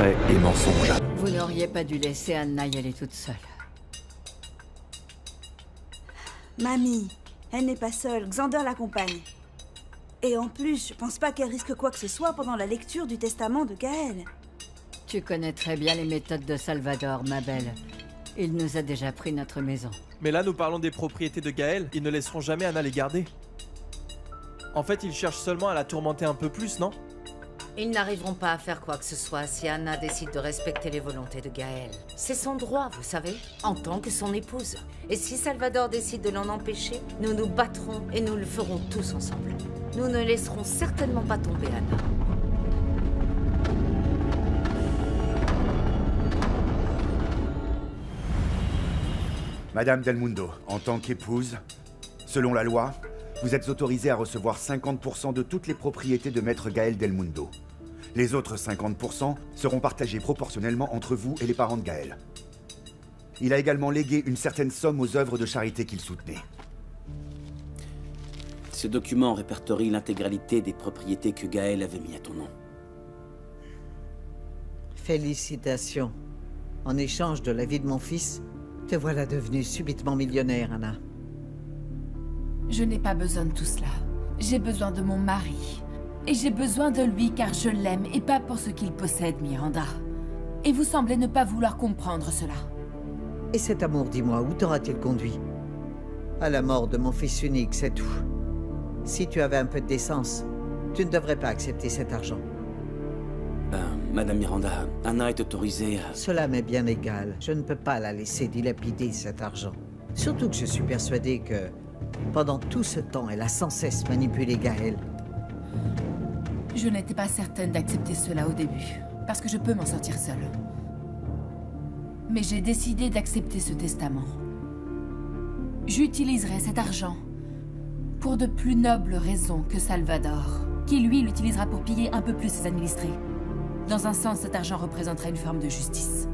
secret et mensonge. Vous n'auriez pas dû laisser Anna y aller toute seule. Mamie, elle n'est pas seule, Xander l'accompagne. Et en plus, je pense pas qu'elle risque quoi que ce soit pendant la lecture du testament de Gaël. Tu connais très bien les méthodes de Salvador, ma belle. Il nous a déjà pris notre maison. Mais là, nous parlons des propriétés de Gaël. Ils ne laisseront jamais Anna les garder. En fait, ils cherchent seulement à la tourmenter un peu plus, non? Ils n'arriveront pas à faire quoi que ce soit si Anna décide de respecter les volontés de Gaël. C'est son droit, vous savez, en tant que son épouse. Et si Salvador décide de l'en empêcher, nous nous battrons et nous le ferons tous ensemble. Nous ne laisserons certainement pas tomber Anna. Madame Del Mundo, en tant qu'épouse, selon la loi, vous êtes autorisée à recevoir 50% de toutes les propriétés de Maître Gaël Del Mundo. Les autres 50% seront partagés proportionnellement entre vous et les parents de Gaël. Il a également légué une certaine somme aux œuvres de charité qu'il soutenait. Ce document répertorie l'intégralité des propriétés que Gaël avait mis à ton nom. Félicitations. En échange de la vie de mon fils, te voilà devenue subitement millionnaire, Anna. Je n'ai pas besoin de tout cela. J'ai besoin de mon mari. Et j'ai besoin de lui car je l'aime et pas pour ce qu'il possède, Miranda. Et vous semblez ne pas vouloir comprendre cela. Et cet amour, dis-moi, où t'aura-t-il conduit? À la mort de mon fils unique, c'est tout. Si tu avais un peu de décence, tu ne devrais pas accepter cet argent. Madame Miranda, Anna est autorisée à... Cela m'est bien égal. Je ne peux pas la laisser dilapider cet argent. Surtout que je suis persuadé que, pendant tout ce temps, elle a sans cesse manipulé Gaël. Je n'étais pas certaine d'accepter cela au début, parce que je peux m'en sortir seule. Mais j'ai décidé d'accepter ce testament. J'utiliserai cet argent pour de plus nobles raisons que Salvador, qui lui l'utilisera pour piller un peu plus ses administrés. Dans un sens, cet argent représentera une forme de justice.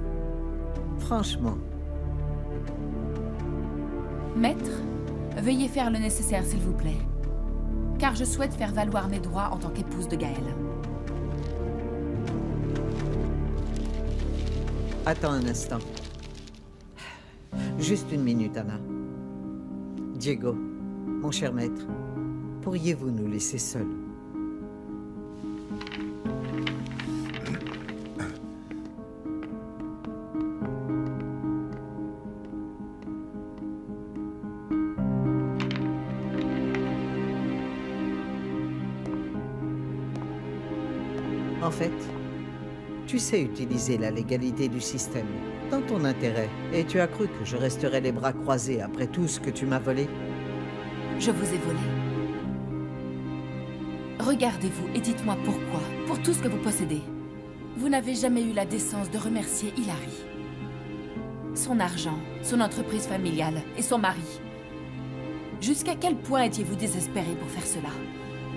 Franchement. Maître, veuillez faire le nécessaire, s'il vous plaît. Car je souhaite faire valoir mes droits en tant qu'épouse de Gaël. Attends un instant. Juste une minute, Anna. Diego, mon cher maître, pourriez-vous nous laisser seuls? En fait, tu sais utiliser la légalité du système dans ton intérêt. Et tu as cru que je resterais les bras croisés après tout ce que tu m'as volé? Je vous ai volé. Regardez-vous et dites-moi pourquoi, pour tout ce que vous possédez, vous n'avez jamais eu la décence de remercier Hilary. Son argent, son entreprise familiale et son mari. Jusqu'à quel point étiez-vous désespéré pour faire cela?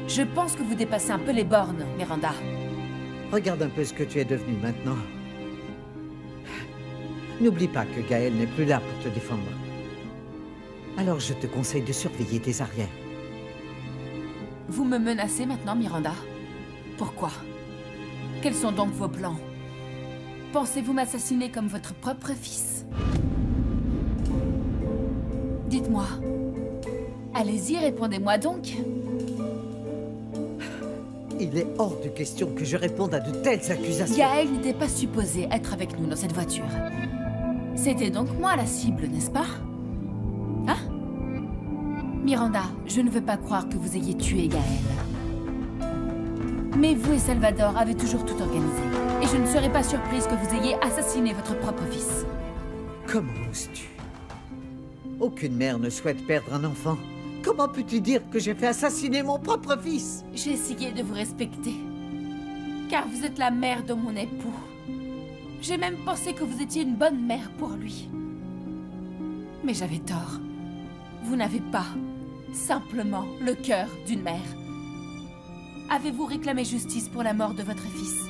Je pense que vous dépassez un peu les bornes, Miranda. Regarde un peu ce que tu es devenu maintenant. N'oublie pas que Gaël n'est plus là pour te défendre. Alors je te conseille de surveiller tes arrières. Vous me menacez maintenant, Miranda? Pourquoi? Quels sont donc vos plans? Pensez-vous m'assassiner comme votre propre fils? Dites-moi. Allez-y, répondez-moi donc. Il est hors de question que je réponde à de telles accusations. Gaël n'était pas supposé être avec nous dans cette voiture. C'était donc moi la cible, n'est-ce pas? Hein? Miranda, je ne veux pas croire que vous ayez tué Gaël. Mais vous et Salvador avez toujours tout organisé. Et je ne serais pas surprise que vous ayez assassiné votre propre fils. Comment oses-tu? Aucune mère ne souhaite perdre un enfant. Comment peux-tu dire que j'ai fait assassiner mon propre fils? J'ai essayé de vous respecter. Car vous êtes la mère de mon époux. J'ai même pensé que vous étiez une bonne mère pour lui. Mais j'avais tort. Vous n'avez pas simplement le cœur d'une mère. Avez-vous réclamé justice pour la mort de votre fils?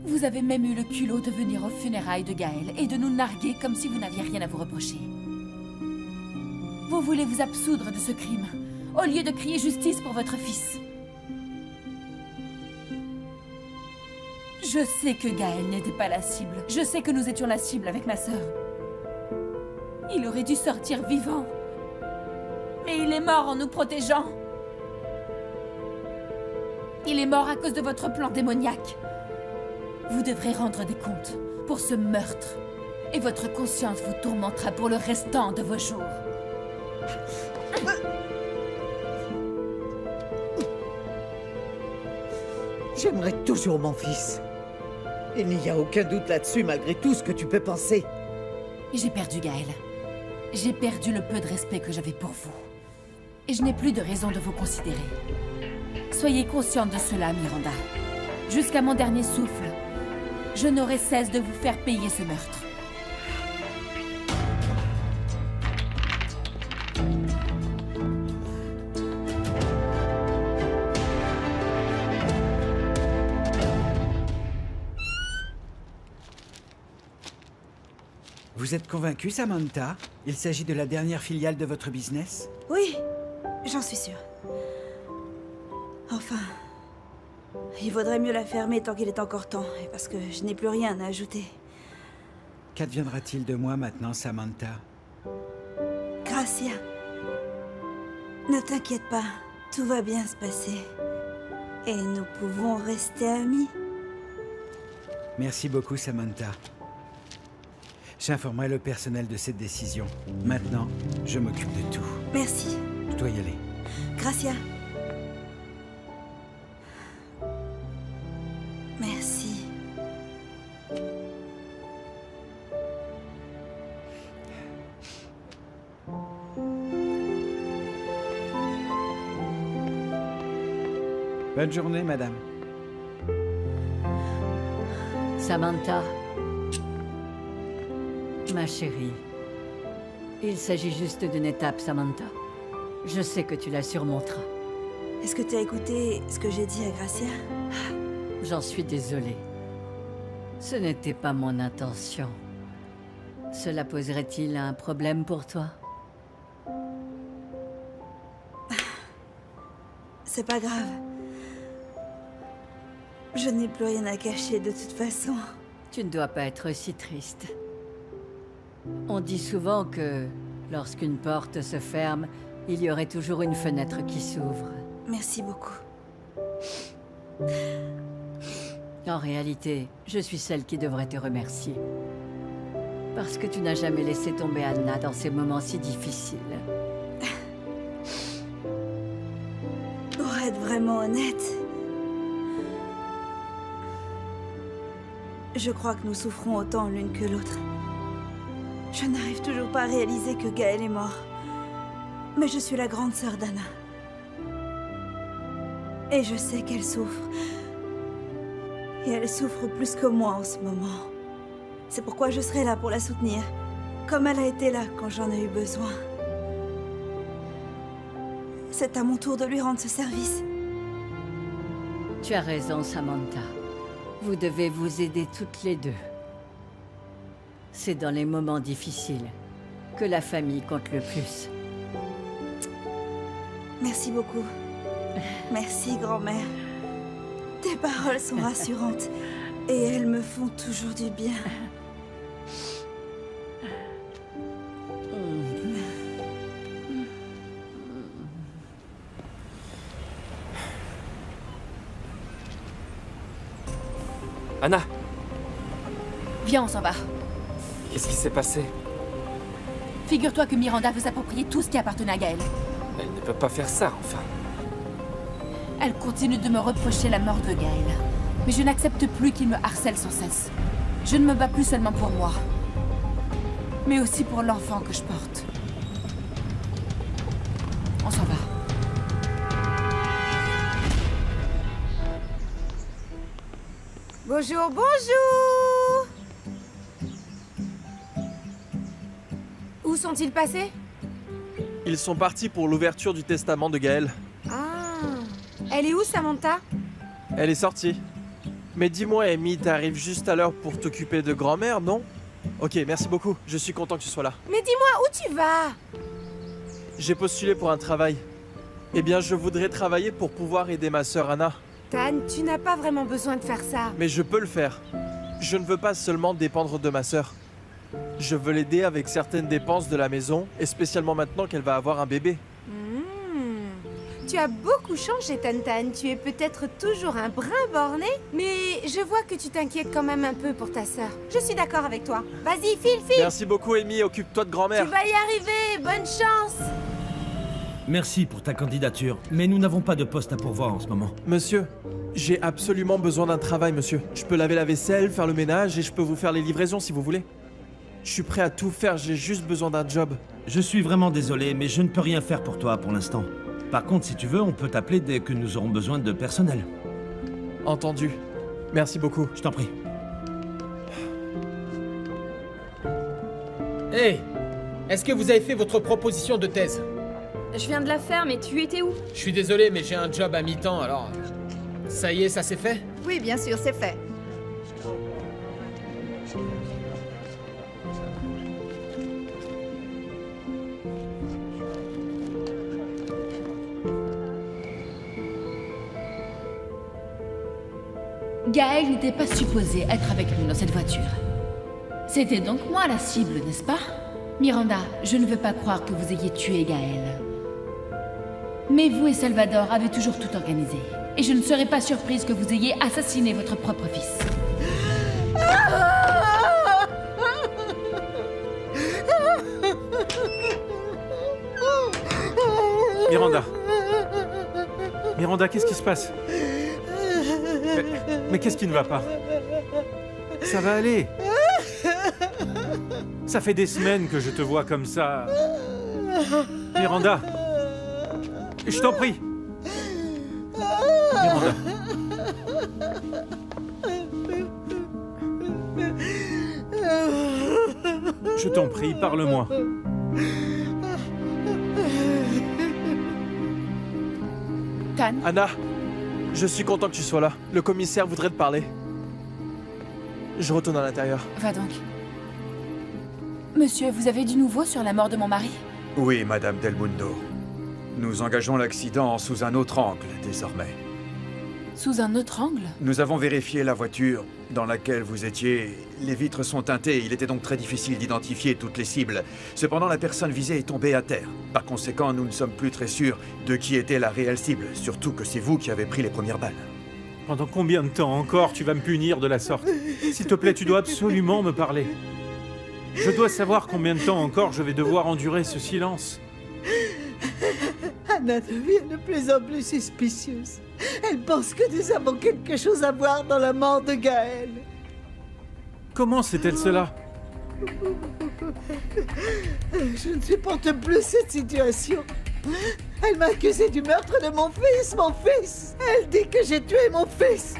Vous avez même eu le culot de venir aux funérailles de Gaël et de nous narguer comme si vous n'aviez rien à vous reprocher. Vous voulez vous absoudre de ce crime, au lieu de crier justice pour votre fils. Je sais que Gaël n'était pas la cible. Je sais que nous étions la cible avec ma sœur. Il aurait dû sortir vivant. Mais il est mort en nous protégeant. Il est mort à cause de votre plan démoniaque. Vous devrez rendre des comptes pour ce meurtre. Et votre conscience vous tourmentera pour le restant de vos jours. J'aimerais toujours mon fils. Il n'y a aucun doute là-dessus, malgré tout ce que tu peux penser. J'ai perdu Gaël. J'ai perdu le peu de respect que j'avais pour vous. Et je n'ai plus de raison de vous considérer. Soyez consciente de cela, Miranda. Jusqu'à mon dernier souffle, je n'aurai cesse de vous faire payer ce meurtre. Vous êtes convaincue, Samantha? Il s'agit de la dernière filiale de votre business? Oui, j'en suis sûre. Enfin, il vaudrait mieux la fermer tant qu'il est encore temps, et parce que je n'ai plus rien à ajouter. Qu'adviendra-t-il de moi maintenant, Samantha? Gracia, ne t'inquiète pas, tout va bien se passer. Et nous pouvons rester amis. Merci beaucoup, Samantha. J'informerai le personnel de cette décision. Maintenant, je m'occupe de tout. Merci. Je dois y aller. Gracia. Merci. Bonne journée, madame. Samantha. Ma chérie, il s'agit juste d'une étape, Samantha. Je sais que tu la surmonteras. Est-ce que tu as écouté ce que j'ai dit à Gracia? J'en suis désolée. Ce n'était pas mon intention. Cela poserait-il un problème pour toi? C'est pas grave. Je n'ai plus rien à cacher de toute façon. Tu ne dois pas être si triste. On dit souvent que lorsqu'une porte se ferme, il y aurait toujours une fenêtre qui s'ouvre. Merci beaucoup. En réalité, je suis celle qui devrait te remercier. Parce que tu n'as jamais laissé tomber Anna dans ces moments si difficiles. Pour être vraiment honnête, je crois que nous souffrons autant l'une que l'autre. Je n'arrive toujours pas à réaliser que Gaël est mort. Mais je suis la grande sœur d'Anna. Et je sais qu'elle souffre. Et elle souffre plus que moi en ce moment. C'est pourquoi je serai là pour la soutenir, comme elle a été là quand j'en ai eu besoin. C'est à mon tour de lui rendre ce service. Tu as raison, Samantha. Vous devez vous aider toutes les deux. C'est dans les moments difficiles que la famille compte le plus. Merci beaucoup. Merci, grand-mère. Tes paroles sont rassurantes et elles me font toujours du bien. Anna! Viens, on s'en va. Qu'est-ce qui s'est passé? Figure-toi que Miranda veut s'approprier tout ce qui appartenait à Gaël. Elle ne peut pas faire ça, enfin. Elle continue de me reprocher la mort de Gaël. Mais je n'accepte plus qu'il me harcèle sans cesse. Je ne me bats plus seulement pour moi, mais aussi pour l'enfant que je porte. On s'en va. Bonjour, bonjour! Où sont-ils passés? Ils sont partis pour l'ouverture du testament de Gaël. Ah, elle est où, Samantha? Elle est sortie. Mais dis-moi, Amy, t'arrives juste à l'heure pour t'occuper de grand-mère, non? Ok, merci beaucoup. Je suis content que tu sois là. Mais dis-moi, où tu vas? J'ai postulé pour un travail. Eh bien, je voudrais travailler pour pouvoir aider ma sœur Anna. Tan, tu n'as pas vraiment besoin de faire ça. Mais je peux le faire. Je ne veux pas seulement dépendre de ma sœur. Je veux l'aider avec certaines dépenses de la maison, et spécialement maintenant qu'elle va avoir un bébé. Tu as beaucoup changé, Tan. Tu es peut-être toujours un brin borné, mais je vois que tu t'inquiètes quand même un peu pour ta sœur. Je suis d'accord avec toi. Vas-y, file. Merci beaucoup, Amy. Occupe-toi de grand-mère. Tu vas y arriver. Bonne chance. Merci pour ta candidature, mais nous n'avons pas de poste à pourvoir en ce moment. Monsieur, j'ai absolument besoin d'un travail, monsieur. Je peux laver la vaisselle, faire le ménage, et je peux vous faire les livraisons si vous voulez. Je suis prêt à tout faire, j'ai juste besoin d'un job. Je suis vraiment désolé, mais je ne peux rien faire pour toi pour l'instant. Par contre, si tu veux, on peut t'appeler dès que nous aurons besoin de personnel. Entendu. Merci beaucoup. Je t'en prie. Hey! Est-ce que vous avez fait votre proposition de thèse? Je viens de la faire, mais tu étais où? Je suis désolé, mais j'ai un job à mi-temps, alors... Ça y est, ça s'est fait? Oui, bien sûr, c'est fait. Gaël n'était pas supposé être avec nous dans cette voiture. C'était donc moi la cible, n'est-ce pas? Miranda, je ne veux pas croire que vous ayez tué Gaël. Mais vous et Salvador avez toujours tout organisé. Et je ne serais pas surprise que vous ayez assassiné votre propre fils. Miranda. Miranda, qu'est-ce qui se passe? Mais qu'est-ce qui ne va pas? Ça va aller. Ça fait des semaines que je te vois comme ça. Miranda. Je t'en prie. Miranda. Je t'en prie, parle-moi. Tan? Anna, je suis content que tu sois là. Le commissaire voudrait te parler. Je retourne à l'intérieur. Va donc. Monsieur, vous avez du nouveau sur la mort de mon mari? Oui, Madame Del Mundo. Nous engageons l'accident sous un autre angle, désormais. Sous un autre angle? Nous avons vérifié la voiture dans laquelle vous étiez. Les vitres sont teintées, il était donc très difficile d'identifier toutes les cibles. Cependant, la personne visée est tombée à terre. Par conséquent, nous ne sommes plus très sûrs de qui était la réelle cible, surtout que c'est vous qui avez pris les premières balles. Pendant combien de temps encore tu vas me punir de la sorte? S'il te plaît, tu dois absolument me parler. Je dois savoir combien de temps encore je vais devoir endurer ce silence. Anna devient de plus en plus suspicieuse. Elle pense que nous avons quelque chose à voir dans la mort de Gaël. Comment sait-elle cela? Je ne supporte plus cette situation. Elle m'a accusé du meurtre de mon fils, Elle dit que j'ai tué mon fils.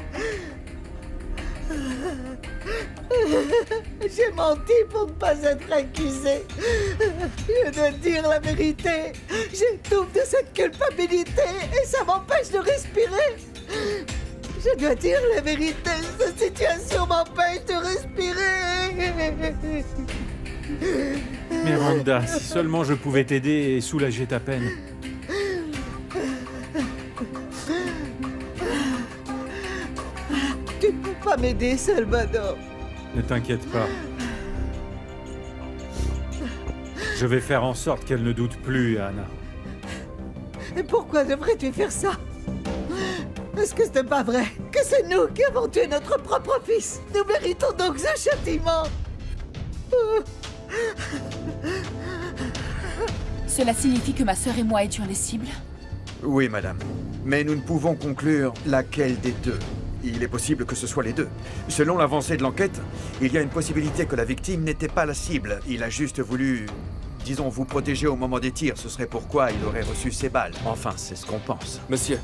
J'ai menti pour ne pas être accusée. Je dois dire la vérité. J'étouffe de cette culpabilité et ça m'empêche de respirer. Je dois dire la vérité. Cette situation m'empêche de respirer. Miranda, si seulement je pouvais t'aider et soulager ta peine. Tu ne peux pas m'aider, Salvador. Ne t'inquiète pas. Je vais faire en sorte qu'elle ne doute plus, Anna. Et pourquoi devrais-tu faire ça? Est-ce que ce n'est pas vrai que c'est nous qui avons tué notre propre fils? Nous méritons donc ce châtiment. Cela signifie que ma sœur et moi étions les cibles? Oui, madame. Mais nous ne pouvons conclure laquelle des deux. Il est possible que ce soit les deux. Selon l'avancée de l'enquête, il y a une possibilité que la victime n'était pas la cible. Il a juste voulu, disons, vous protéger au moment des tirs. Ce serait pourquoi il aurait reçu ces balles. Enfin, c'est ce qu'on pense. Monsieur,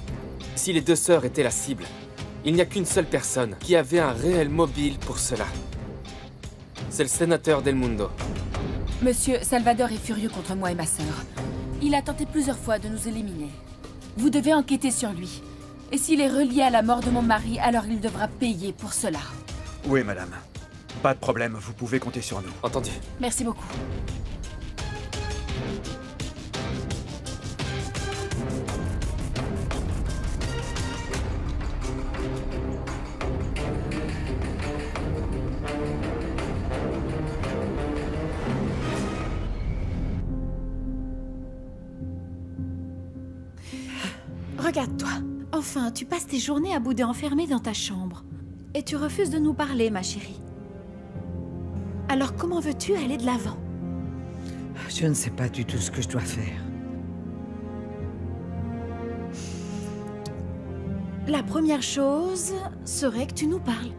si les deux sœurs étaient la cible, il n'y a qu'une seule personne qui avait un réel mobile pour cela. C'est le sénateur Del Mundo. Monsieur, Salvador est furieux contre moi et ma sœur. Il a tenté plusieurs fois de nous éliminer. Vous devez enquêter sur lui. Et s'il est relié à la mort de mon mari, alors il devra payer pour cela. Oui, madame. Pas de problème, vous pouvez compter sur nous. Entendu. Merci beaucoup. Regarde-toi. Enfin, tu passes tes journées à bouder enfermée dans ta chambre. Et tu refuses de nous parler, ma chérie. Alors comment veux-tu aller de l'avant? Je ne sais pas du tout ce que je dois faire. La première chose serait que tu nous parles.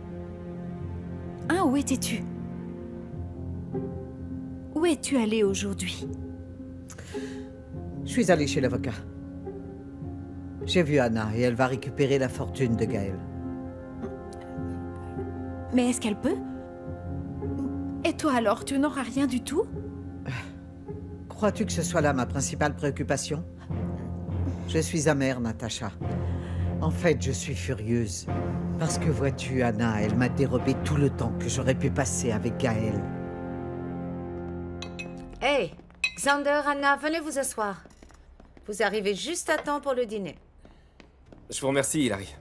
Hein, où étais-tu? Où es-tu allé aujourd'hui? Je suis allée chez l'avocat. J'ai vu Anna et elle va récupérer la fortune de Gaël. Mais est-ce qu'elle peut? Et toi alors, tu n'auras rien du tout? Crois-tu que ce soit là ma principale préoccupation? Je suis amère, Natacha. En fait, je suis furieuse. Parce que vois-tu, Anna, elle m'a dérobé tout le temps que j'aurais pu passer avec Gaël. Hey, Xander, Anna, venez vous asseoir. Vous arrivez juste à temps pour le dîner. Je vous remercie, Hilary.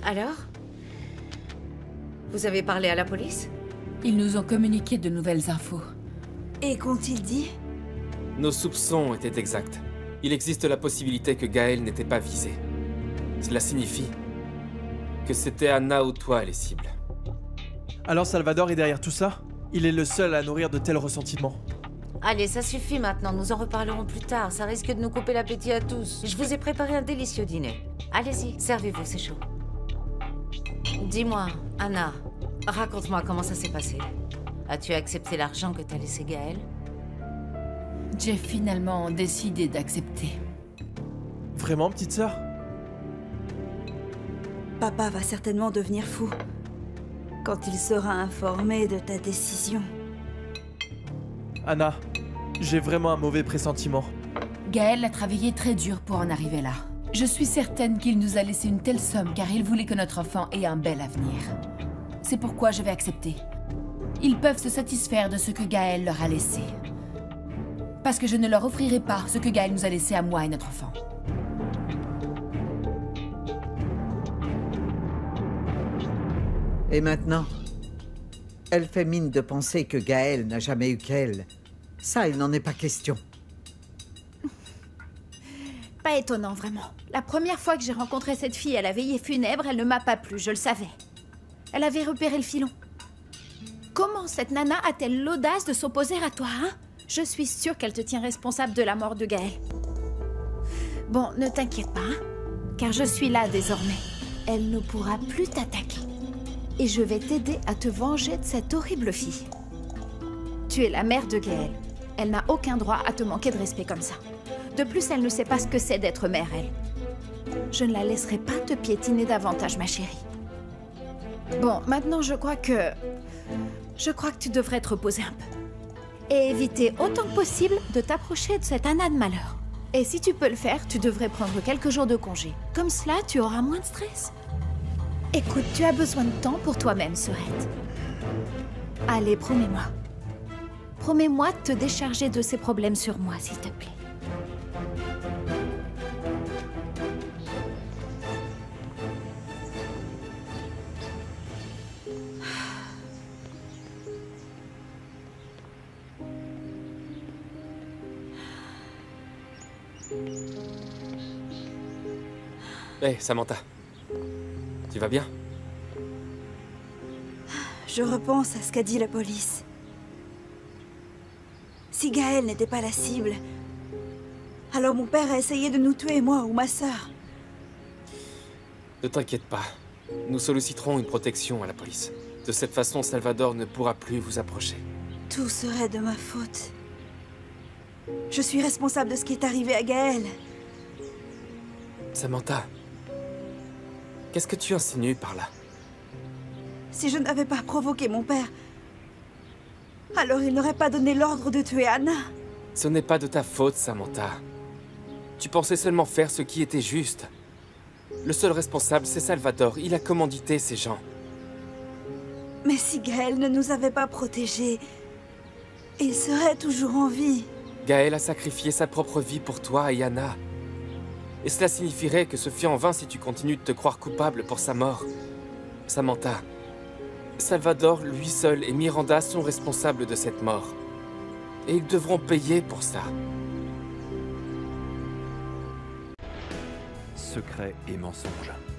Alors? Vous avez parlé à la police? Ils nous ont communiqué de nouvelles infos. Et qu'ont-ils dit? Nos soupçons étaient exacts. Il existe la possibilité que Gaël n'était pas visé. Cela signifie que c'était Anna ou toi les cibles. Alors Salvador est derrière tout ça? Il est le seul à nourrir de tels ressentiments. Allez, ça suffit maintenant, nous en reparlerons plus tard. Ça risque de nous couper l'appétit à tous. Je vous ai préparé un délicieux dîner. Allez-y, servez-vous, c'est chaud. Dis-moi, Anna, raconte-moi comment ça s'est passé. As-tu accepté l'argent que t'as laissé Gaël? J'ai finalement décidé d'accepter. Vraiment, petite sœur? Papa va certainement devenir fou quand il sera informé de ta décision. Anna, j'ai vraiment un mauvais pressentiment. Gaël a travaillé très dur pour en arriver là. Je suis certaine qu'il nous a laissé une telle somme car il voulait que notre enfant ait un bel avenir. C'est pourquoi je vais accepter. Ils peuvent se satisfaire de ce que Gaël leur a laissé. Parce que je ne leur offrirai pas ce que Gaël nous a laissé à moi et notre enfant. Et maintenant? Elle fait mine de penser que Gaël n'a jamais eu qu'elle. Ça, il n'en est pas question. Pas étonnant, vraiment. La première fois que j'ai rencontré cette fille à la veillée funèbre, elle ne m'a pas plu, je le savais. Elle avait repéré le filon. Comment cette nana a-t-elle l'audace de s'opposer à toi, hein? Je suis sûre qu'elle te tient responsable de la mort de Gaël. Bon, ne t'inquiète pas, hein? Car je suis là désormais. Elle ne pourra plus t'attaquer. Et je vais t'aider à te venger de cette horrible fille. Tu es la mère de Gaël. Elle n'a aucun droit à te manquer de respect comme ça. De plus, elle ne sait pas ce que c'est d'être mère, elle. Je ne la laisserai pas te piétiner davantage, ma chérie. Bon, maintenant, je crois que tu devrais te reposer un peu. Et éviter autant que possible de t'approcher de cette Anna de malheur. Et si tu peux le faire, tu devrais prendre quelques jours de congé. Comme cela, tu auras moins de stress. Écoute, tu as besoin de temps pour toi-même, Sorette. Allez, promets-moi. Promets-moi de te décharger de ces problèmes sur moi, s'il te plaît. Hé, Samantha. Tu vas bien? Je repense à ce qu'a dit la police. Si Gaël n'était pas la cible, alors mon père a essayé de nous tuer, moi ou ma sœur. Ne t'inquiète pas. Nous solliciterons une protection à la police. De cette façon, Salvador ne pourra plus vous approcher. Tout serait de ma faute. Je suis responsable de ce qui est arrivé à Gaël. Samantha, qu'est-ce que tu insinues par là? Si je n'avais pas provoqué mon père, alors il n'aurait pas donné l'ordre de tuer Anna. Ce n'est pas de ta faute, Samantha. Tu pensais seulement faire ce qui était juste. Le seul responsable, c'est Salvador. Il a commandité ces gens. Mais si Gaël ne nous avait pas protégés, il serait toujours en vie. Gaël a sacrifié sa propre vie pour toi et Anna. Et cela signifierait que ce fut en vain si tu continues de te croire coupable pour sa mort. Samantha, Salvador, lui seul et Miranda sont responsables de cette mort. Et ils devront payer pour ça. secrets et mensonges.